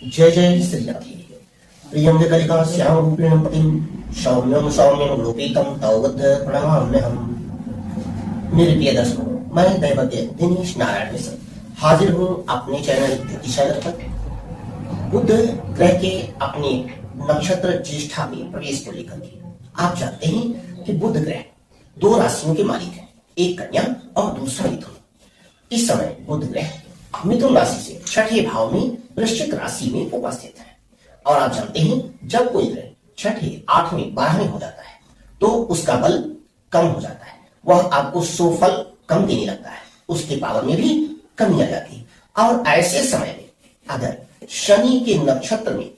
जय जय श्रीनाथी। प्रियं जगरिका श्याम रूपिणं पतिं सौम्यं सौम्यं रूपितं तौवद्ध प्रणमाम्यहम्। मेरे प्रिय दर्शकों, मैं दैवज्ञ दिनेश नारायण मिश्र हाजिर हूँ अपने चैनल ज्योतिषालय पर बुध ग्रह के अपने नक्षत्र ज्येष्ठा में प्रवेश को लेकर के। आप जानते हैं कि बुध ग्रह दो राशियों के मालिक हैं, एक कन्या और दूसरा मिथुन। इस समय बुध ग्रह मिथुन राशि से छठे भाव में वृश्चिक राशि में उपस्थित है। और आप जानते हैं जब कोई ग्रह छठे, आठवें, 12वें हो जाता है तो उसका बल कम हो जाता है, वह आपको सुफल कम देने लगता है, उसके पावर में भी कमी आ जाती है। और ऐसे समय में अगर शनि के नक्षत्र में,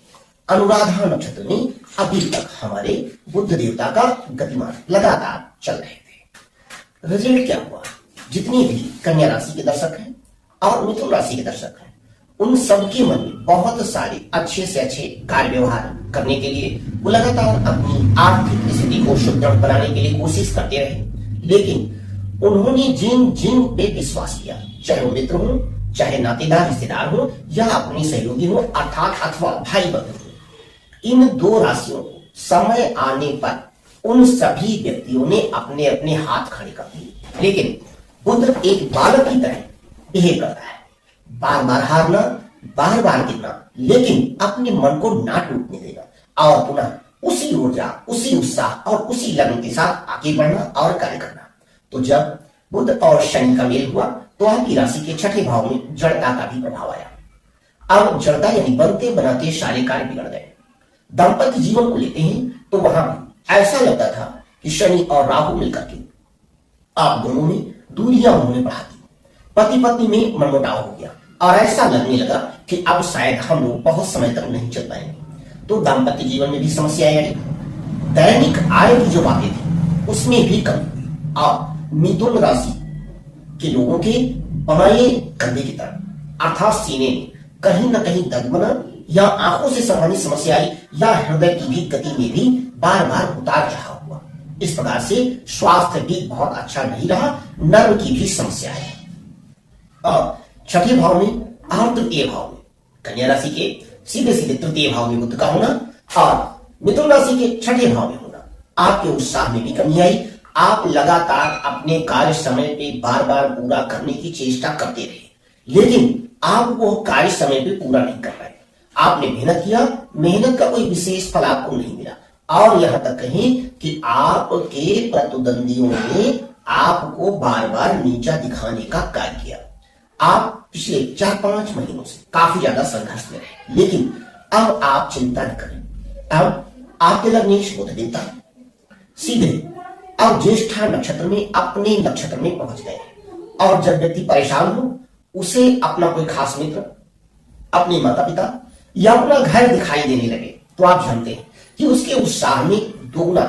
अनुराधा नक्षत्र में अभी तक हमारे बुध देवता का गतिमान लगातार चल रहे थे, रिजल्ट क्या हुआ? जितनी भी कन्या राशि के दर्शक हैं और मिथुन राशि के दर्शक हैं, उन सबके मन में बहुत सारे अच्छे से अच्छे कार्य व्यवहार करने के लिए वो लगातार अपनी आर्थिक स्थिति को सुदृढ़ बनाने के लिए कोशिश करते रहे। लेकिन उन्होंने जिन जिन पे विश्वास किया, चाहे वो मित्र हो, चाहे नातेदार रिश्तेदार हो, या अपने सहयोगी हो अर्थात अथवा भाई बहन हो, इन दो राशियों को समय आने पर उन सभी व्यक्तियों ने अपने अपने हाथ खड़े कर दिए। लेकिन बुध एक बालक की तरह बिहेव करता है, बार बार हारना, बार बार गिरना, लेकिन अपने मन को ना टूटने देना और पुनः उसी ऊर्जा, उसी उत्साह और उसी लगन के साथ आगे बढ़ना और कार्य करना। तो जब बुध और शनि का मेल हुआ तो आपकी राशि के छठे भाव में जड़ता का भी प्रभाव आया। अब जड़ता यानी बनते बनाते सारे कार्य बिगड़ गए। दाम्पत्य जीवन को लेते हैं तो वहां भी ऐसा लगता था कि शनि और राहु मिलकर के आप दोनों में दूरियां उन्होंने बढ़ा दी, पति पत्नी में मनमुटाव हो गया और ऐसा लगने लगा कि अब शायद हम लोग बहुत समय तक नहीं चल पाएंगे। तो दाम्पत्य जीवन में भी समस्याएं आई, दैनिक आय की जो बातें थी उसमें भी कमी हुई और मिथुन राशि के लोगों के बाएं कंधे की तरफ अर्थात सीने में कहीं ना कहीं दर्द बना, या आंखों से संबंधित समस्या आई, या हृदय की भी गति में भी बार बार उतार चढ़ाव हुआ। इस प्रकार से स्वास्थ्य भी बहुत अच्छा नहीं रहा, नर्व की भी समस्या है। और छठे भाव में और तृतीय भाव में कन्या राशि के सीधे सीधे तृतीय भाव में बुध का होना और मिथुन राशि के छठे भाव में होना, आपके उत्साह में भी कमी आई। आप लगातार अपने कार्य समय पे बार बार पूरा करने की चेष्टा करते रहे, लेकिन आप वो कार्य समय पे पूरा नहीं कर पाए। आपने मेहनत किया, मेहनत का कोई विशेष फल आपको नहीं मिला, और यहां तक कहें कि आपके प्रतिद्वंदियों ने आपको बार बार नीचा दिखाने का कार्य किया। आप पिछले 4-5 महीनों से काफी ज्यादा संघर्ष में रहे, लेकिन अब आप चिंता न करें। अब आपके लग्नेश बुध देवता सीधे अब ज्येष्ठा नक्षत्र में अपने नक्षत्र में पहुंच गए। और जब व्यक्ति परेशान हो, उसे अपना कोई खास मित्र, अपने माता पिता या अपना घर दिखाई देने लगे, तो आप जानते हैं कि उसके उत्साह में दोगुना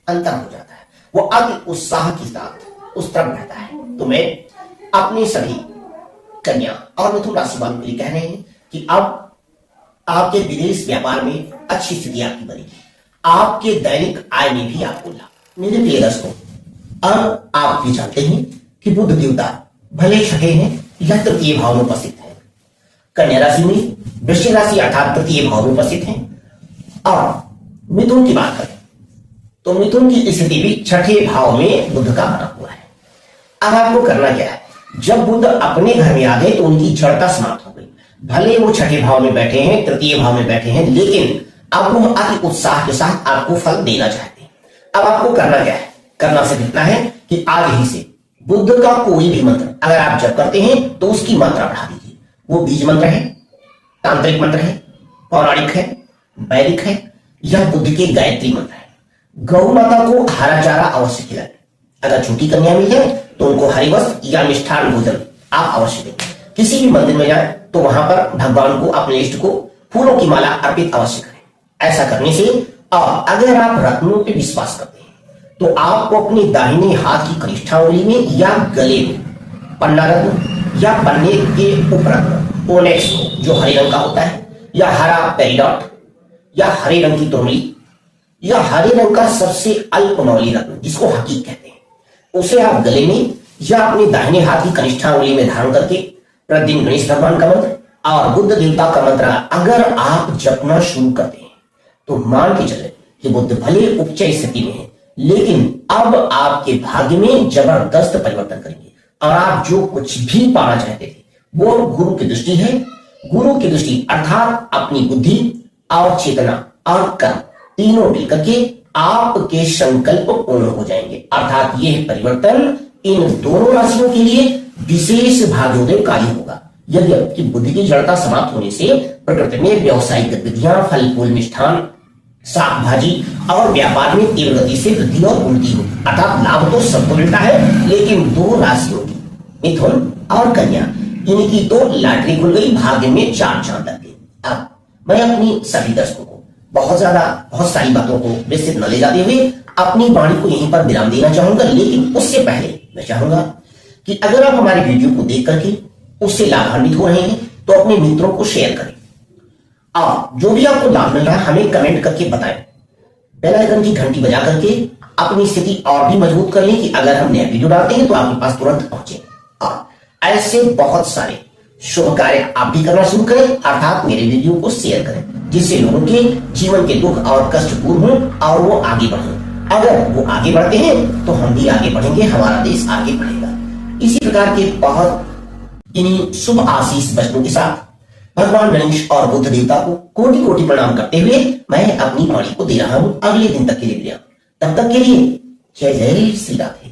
अंतर हो जाता है, वो अति उत्साह के साथ उस तरफ रहता है। तो मैं अपने सभी कन्या और मिथुन राशि वालों के लिए कह रहे हैं कि अब आपके विदेश व्यापार में अच्छी स्थिति आपकी बनेगी, आपके दैनिक आय में भी आपको लाभ। मेरे प्रिय दर्शकों, अब आप भी जानते हैं कि बुध देवता भले छठे हैं या तृतीय भाव में उपस्थित है, कन्या राशि में, वृश्चिक राशि अर्थात तृतीय भाव में उपस्थित है। और मिथुन की बात करें तो मिथुन की स्थिति भी छठे भाव में बुध का बना हुआ है। अब आपको करना क्या है? जब बुध अपने घर में आ गए तो उनकी जड़ता समाप्त हो गई। भले वो छठे भाव में बैठे हैं, तृतीय भाव में बैठे हैं, लेकिन अब वो अति उत्साह के साथ आपको फल देना चाहते हैं। अब आपको करना क्या है? करना सिर्फ इतना है कि आज ही से बुध का कोई भी मंत्र अगर आप जप करते हैं तो उसकी मात्रा बढ़ा दीजिए। वो बीज मंत्र है, तांत्रिक मंत्र है, पौराणिक है, वैदिक है, या बुद्ध के गायत्री मंत्र है। गौ माता को हरा चारा अवश्य खिलाएं। अगर छोटी कन्या मिल जाए तो उनको हरि वस्त्र या मिष्ठान भोजन आप अवश्य दें। किसी भी मंदिर में जाए तो वहां पर भगवान को, अपने इष्ट को फूलों की माला अर्पित अवश्य करें। ऐसा करने से और अगर आप रत्नों पे विश्वास करते हैं तो आपको अपने दाहिने हाथ की कनिष्ठा उंगली में या गले में पन्ना रत्न या पन्ने के उपरत्न ओनेक्स जो हरे रंग का होता है, या हरा पेरिडॉट, या हरे रंग की तोमली, या हरे रंग का सबसे अल्पमौली रत्न जिसको हकीक कहते हैं, उसे आप गले में या अपने दाहिने हाथ की कनिष्ठा उंगली में धारण करके प्रतिदिन गणेश भगवान का मंत्र और बुद्ध देवता का मंत्र अगर आप जपना शुरू करते हैं तो मान के चले कि बुद्ध भले उपचय स्थिति में है, लेकिन अब आपके भाग्य में जबरदस्त परिवर्तन करेंगे और आप जो कुछ भी पाना चाहते थे वो गुरु की दृष्टि है। गुरु की दृष्टि अर्थात अपनी बुद्धि और चेतना और कर्म तीनों मिलकर के आपके संकल्प पूर्ण हो जाएंगे। अर्थात यह परिवर्तन इन दोनों राशियों के लिए विशेष भाग्योदयकारी होगा। यदि आपकी बुद्धि की जड़ता समाप्त होने से प्रकृति में व्यावसायिक गतिविधियां, फल फूल, मिष्ठान, साग भाजी और व्यापार में तीव्र गति से वृद्धि और उन्नति हो, अर्थात लाभ तो सबको मिलता है, लेकिन दो राशियों की मिथुन और कन्या इनकी तो लॉटरी खुल गई, भाग्य में चार चांद लग गए। अब मैं अपनी सभी दर्शकों को बहुत सारी बातों को विस्तृत न ले जाते हुए अपनी वाणी को यहीं पर विराम देना चाहूंगा, लेकिन उससे पहले मैं चाहूंगा कि अगर आप हमारे वीडियो को देख करके उससे लाभान्वित हो रहे हैं तो अपने मित्रों को शेयर करें और जो भी आपको लाभ मिल रहा है हमें कमेंट करके बताएं। बेल आइकन की घंटी बजा करके अपनी स्थिति और भी मजबूत कर लें कि अगर हम नया वीडियो डालते हैं तो आपके पास तुरंत पहुंचे। और ऐसे बहुत सारे शुभ कार्य आप भी करना शुरू करें, अर्थात मेरे वीडियो को शेयर करें, जिससे लोगों के जीवन के दुख और कष्ट दूर हों और वो आगे बढ़ें। अगर वो आगे बढ़ते हैं तो हम भी आगे बढ़ेंगे, हमारा देश आगे बढ़ेगा। इसी प्रकार के बहुत इन्हीं शुभ आशीष वचनों के साथ भगवान गणेश और बुद्ध देवता को कोटि कोटि प्रणाम करते हुए मैं अपनी वाणी को दे रहा हूं अगले दिन तक के लिए। तब तक के लिए जय जय श्री राधे।